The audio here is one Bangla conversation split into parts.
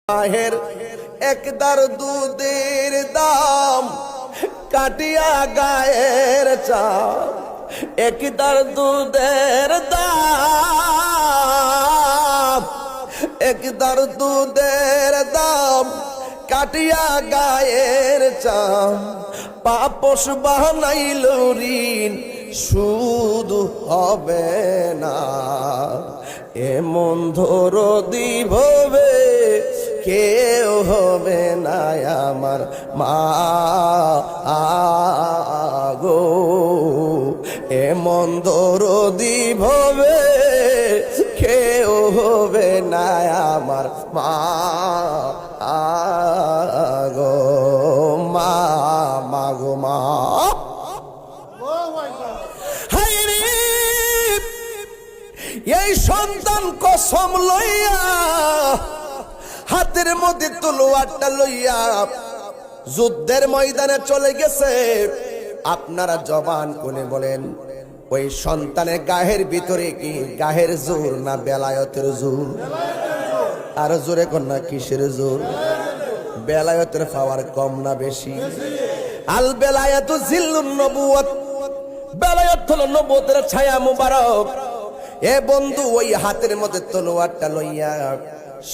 মাহের একদার দুধের দাম কাটিয়া গায়ের চাপ, একদার দুধের দাম, একদার দুধের দাম কাটিয়া গায়ের চাপ, পাপস বানাইল ঋণ শুধু হবে না, এমন ধরো দিভবে কেউ হবে না আমার মা গো, এমন ধরো দিভবে কেউ হবে না আমার মা গো, মা গো মা। এই সন্তান কসম লইয়া হাতের মধ্যে তলোয়ারটা লইয়া যুদ্ধের ময়দানে চলে গেছে। আপনারা জবান কোনে বলেন, ওই সন্তানের গায়ের ভিতরে কি গায়ের জোর না বেলায়েতের জোর? আর জোরে কন্যা কিসের জোর? বেলায়েতের পাওয়ার কম না বেশি? আল বেলায়েতু জিল্লুন নবুয়ত, বেলায়েত হলো নবুয়তের ছায়া মুবারক। এ বন্ধু, ওই হাতের মধ্যে তলোয়ারটা লইয়া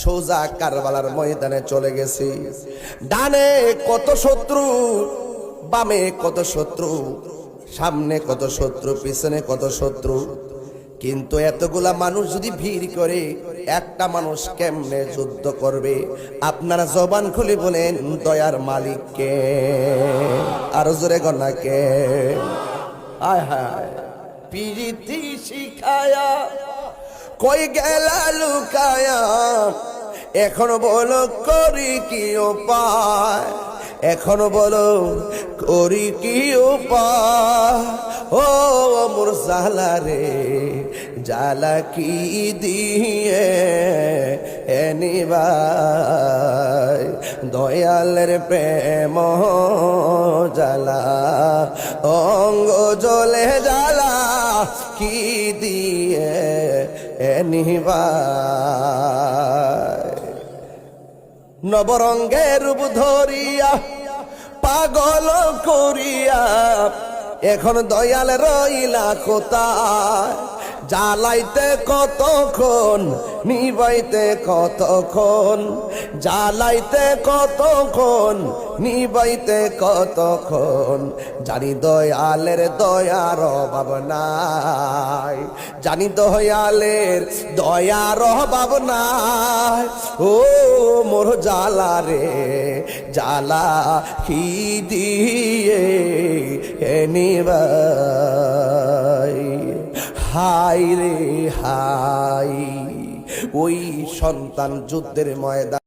সোজা কারবালার ময়দানে চলে গেছে। ডানে কত শত্রু, বামে কত শত্রু, সামনে কত শত্রু, পিছনে কত শত্রু, কিন্তু এতগুলা মানুষ যদি ভিড় করে একটা মানুষ কেমনে যুদ্ধ করবে? আপনারা জবান খুলে বলেন, দয়ার মালিককে। আর জোরে গনা কে? আয় হায়, পিরিতি শিখায়া কই গেলা লুকায়া, এখন বলো করি কি উপায়, এখন বলো করি কি উপায়? ও মোর জালা রে, জালা কি দিয়ে এনিবাই, দয়ালের প্রেম জালা অঙ্গ জলে জালা কি দিয়ে এনিবাই। নবরঙ্গের রূপ ধরিয়া পাগল করিয়া এখন দয়াল রইলা কোথায়? জ্বালাইতে কতক্ষণ, নিবাইতে কতক্ষণ, জ্বালাইতে কতক্ষণ, নিবাইতে কতক্ষণ, জানি দয়ালের দয়ার অভাব নাই, জানি দয়ালের দয়ার অভাব নাই। ও মোর জালা রে, জালা কি দিয়ে এনিবাই? হাই রে হাই, ওই সন্তান যুদ্ধের ময়দান